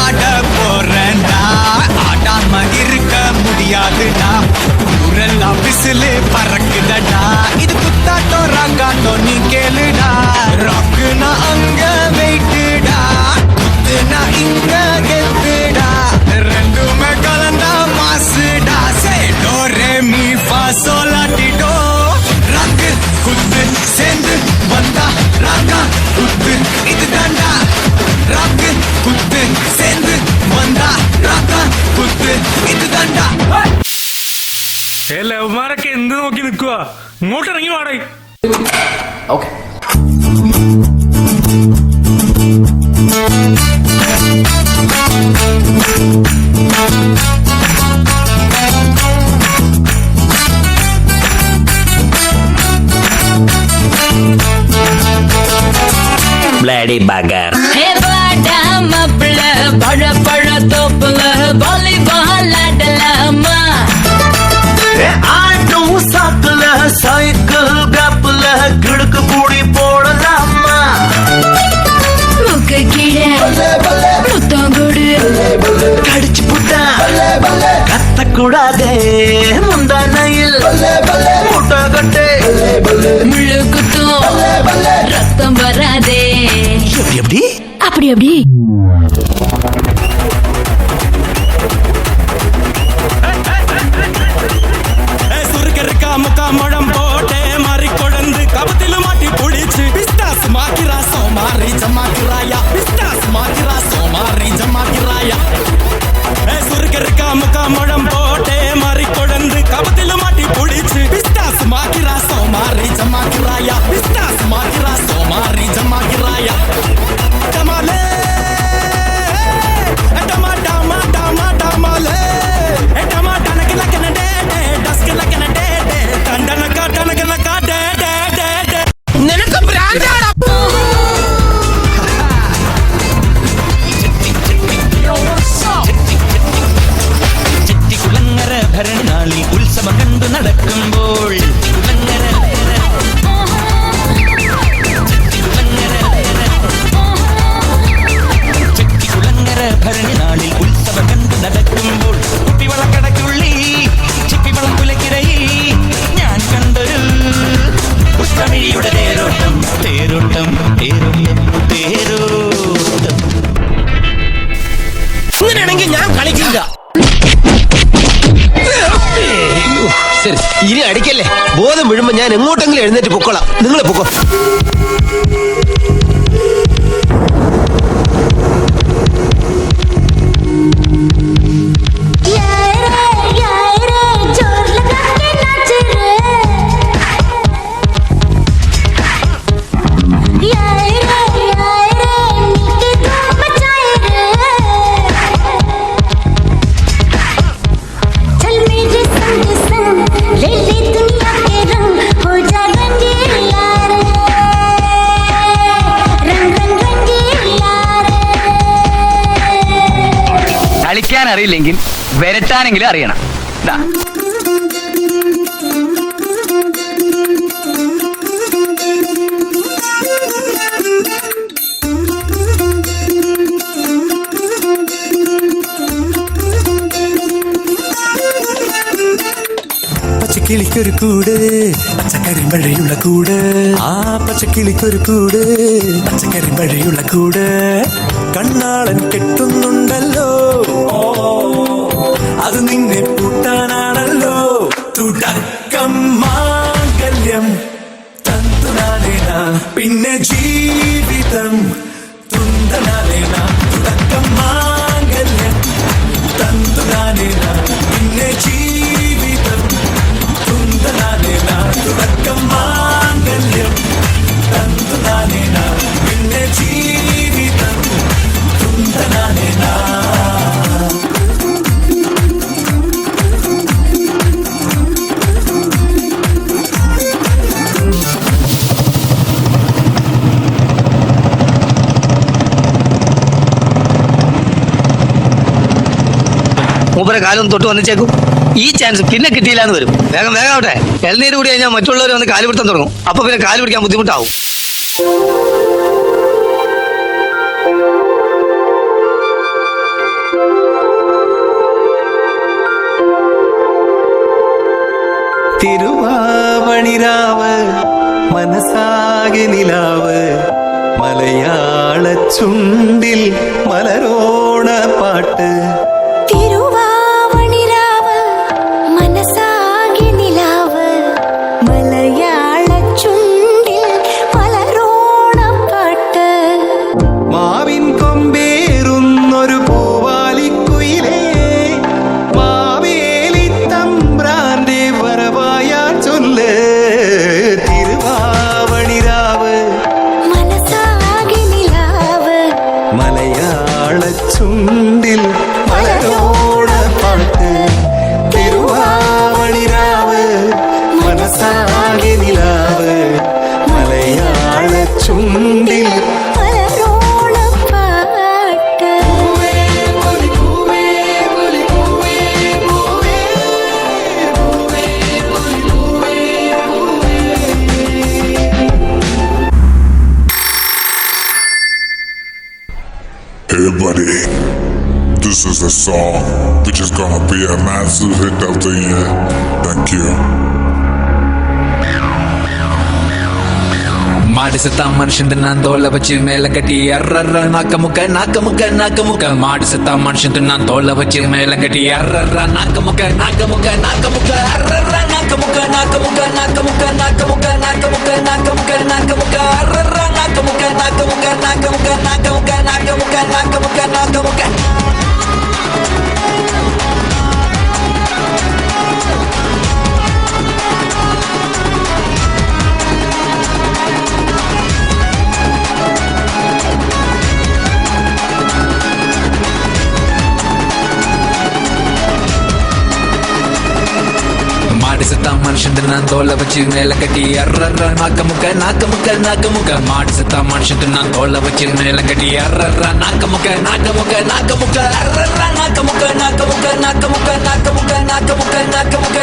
ஆட போறேன்டா, ஆடாம இருக்க முடியாதுடா. ஊரெல்லாம் விசிலு பறக்குதடா, இது குத்தாட்டம் ராங்காட்டம் நீ கேளுடா. ராக்குனா அங்க வெயிட்டுடா, குத்துனா இங்க கெத்துடா. ரெண்டுமே கலந்தா மாசுடா. சே டோ ரே மீ ஃபா சோலாட்டிடோ. ராக்கு குத்து சேர்ந்து வந்தா ராங்கா குத்து இது தாண்டா. ராக்கு குத்து சேர்ந்து வந்தா ராங்கா കുത്ത് ഇത് കണ്ട. ലവ്മാരൊക്കെ എന്ത് നോക്കി നിൽക്കുക? ഇങ്ങോട്ട് ഇറങ്ങി വാടേ. ഓക്കെ ബ്ലഡി ബഗർ பழ பழ தோப்புல வாலிபால் ஆடலாமா? ஆட்டும் சாக்குல சைக்கிள் கப்புல கிடுக்கு பூடி போடலாமா? முக்க கீழே முத்தம் கொடு கடிச்சு புட்டா கத்தக்கூடாதே முந்தானையில் முட்டை கட்டு முள்ளு குத்தும் ரத்தம் வராதே. எப்படி அப்படி அப்படி முழம் போட்டே மாறி கொடந்து கபத்தில மாட்டி புடிச்சு பிஸ்தாஸ் மாக்கிரா சோமாரி ஜமாக்கிராயா. பிஸ்தாஸ் மாக்கிரா சோமாரி ஜமாக்கிராயா. சுருக்கருக்கா முக்கா முழம் போட்டே மாறி கொடந்து கபத்தில மாட்டி புடிச்சு பிஸ்தாஸ் மாக்கிரா சோமாரி ஜமாக்கிராயா. பிஸ்தாஸ் மாக்கிரா சோமாரி ஜமாக்கிராயா. டமாலே டமா டமா டமா டமாலே டமா டனக்கு லக்கன டே டே டஸ்க் லக்கன டே டே டண்டனக்க டனக்கனக்க டே டே டே டே. നിനക്ക് ഭ്രാന്താടാ. കുളങ്ങര ഭരണനാളിൽ ഉത്സവം കണ്ടു നടക്കുമ്പോൾ കുളങ്ങര ഭരണനാളിൽ ഉത്സവം കണ്ടു നടക്കുമ്പോൾ കുപ്പിവളക്കടയ്ക്കുള്ളി ചിപ്പിവളം കുലക്കിടയിൽ ഞാൻ കണ്ടൊരു പുഷ്പമിഴിയുടെ തേരോട്ടം തേരോട്ടം തേരോട്ടം തേരോട്ടം. അങ്ങനെയാണെങ്കിൽ ഞാൻ കളിക്കില്ല. ശരി, ഇനി അടിക്കല്ലേ. ബോധം വീഴുമ്പോ ഞാൻ എങ്ങോട്ടെങ്കിലും എഴുന്നേറ്റ് പൊക്കോളാം. നിങ്ങൾ പൊക്കോ. കളിക്കാൻ അറിയില്ലെങ്കിൽ വരട്ടാനെങ്കിലും അറിയണം. പച്ചക്കിളിക്കൊരു കൂട് പച്ചക്കരിമ്പഴയുള്ള കൂട്. ആ പച്ചക്കിളിക്കൊരു കൂട് പച്ചക്കരിമ്പഴയുള്ള കൂട്. കണ്ണാളൻ കെട്ടുന്നുണ്ടല്ലോ, അത് നിന്നെ പൂട്ടാനാണല്ലോ. തുടക്കം മാംഗല്യം തന്തുനാലേന, പിന്നെ ജീവിതം തുന്തനാലേന. തുടക്കം മാംഗല്യം തന്തുനാലേന, പിന്നെ ജീവിതം തുന്തനാലേന. തുടക്കം മാംഗല്യം തന്തുനാലേന, പിന്നെ ജീവിതം തുന്തനാലേന. മൂപ്പരെ കാലം തൊട്ട് വന്നിച്ചേക്കും. ഈ ചാൻസ് പിന്നെ കിട്ടിയില്ലാന്ന് വരും. വേഗം വേഗം ആവട്ടെ. ഇളനീര് കൂടി കഴിഞ്ഞാൽ മറ്റുള്ളവർ വന്ന് കാല് പിടുത്തം തുടങ്ങും. അപ്പൊ പിന്നെ കാല് പിടിക്കാൻ ബുദ്ധിമുട്ടാവും. തിരുവാവണിരാവ് മനസാകെ നിലാവ് മലയാള ചുണ്ടിൽ മലരോണ പാട്ട് തിരുവാവണിരാവ് മനസാകെ നിലാവ് മലയാള ചുണ്ടിൽ മലരോണപ്പാട്ട് മാവിൻ കൊമ്പേറുന്നൊരു പൂവാലിക്കുയിലേ മാവേലി തമ്പ്രാന്റെ വരവായാ ചൊല്ല് തിരുവാവണിരാവ് മനസാകെ നിലാവ് മലയാള ചുണ്ടിൽ മലരോണ പാട്ട് തിരുവാവണിരാവ് മനസാകെ നിലാവ് മലയാള ചുണ്ടിൽ മലരോണപ്പാട്ട് Hey buddy, this is a song which is gonna be a massive hit of the year. Thank you. മാടിസത്താ മനുഷ്യന്റെ തോല വെച്ച് മേലെ കെട്ടി അററ നാക്കമുക്ക നാക്കമുക്ക നാക്കമുക്ക മാടിസത്താ മനുഷ്യന്റെ തോല വെച്ച് മേലെ കെട്ടി അററ നാക്കമുക്ക നാക്കമുക്ക നാക്കമുക്ക അററ നാക്കമുക്ക നാക്കമുക്ക നാക്കമുക്ക നാക്കമുക്ക നാക്കമുക്ക നാക്കമുക്ക നാക്കമുക്ക അററ നാക്കമുക്ക നാക്കമുക്ക നാക്കമുക്ക നാക്കമുക്ക നാക്കമുക്ക നാക്കമുക്ക നാക്കമുക്ക മാടിസത്താ മനുഷ്യന്റെ തോല വെച്ച് മേലെ കെട്ടി അററ നാക്കമുക്ക നാക്കമുക്ക നാക്കമുക്ക മാടിസത്താ മനുഷ്യന്റെ തോല വെച്ച് മേലെ കെട്ടി അററ നാക്കമുക്ക നാക്കമുക്ക നാക്കമുക്ക അററ നാക്കമുക്ക നാക്കമുക്ക നാക്കമുക്ക നാക്കമുക്ക നാക്കമുക്ക നാക്കമുക്ക